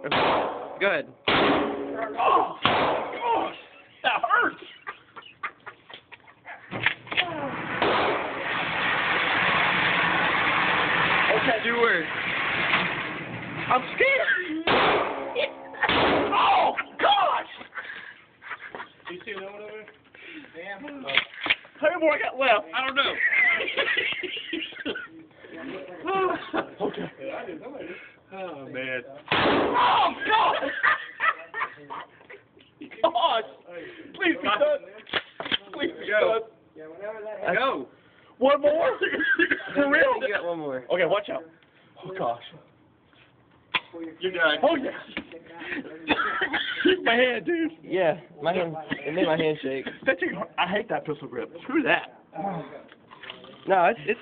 Good. Oh, gosh, that hurts. Okay, Do worse. I'm scared. Oh gosh. You see that one over there? Damn. How many more I got left? I don't know. Okay. Yeah, I did. Nobody did. Oh man. Oh gosh. Gosh. Please be done. Please be done. Go. One more? For real? You got one more. Okay, watch out. Oh gosh. You're done. Oh yeah. Keep my hand, dude. Yeah, my hand. It made my hand shake. I hate that pistol grip. Screw that. No, it's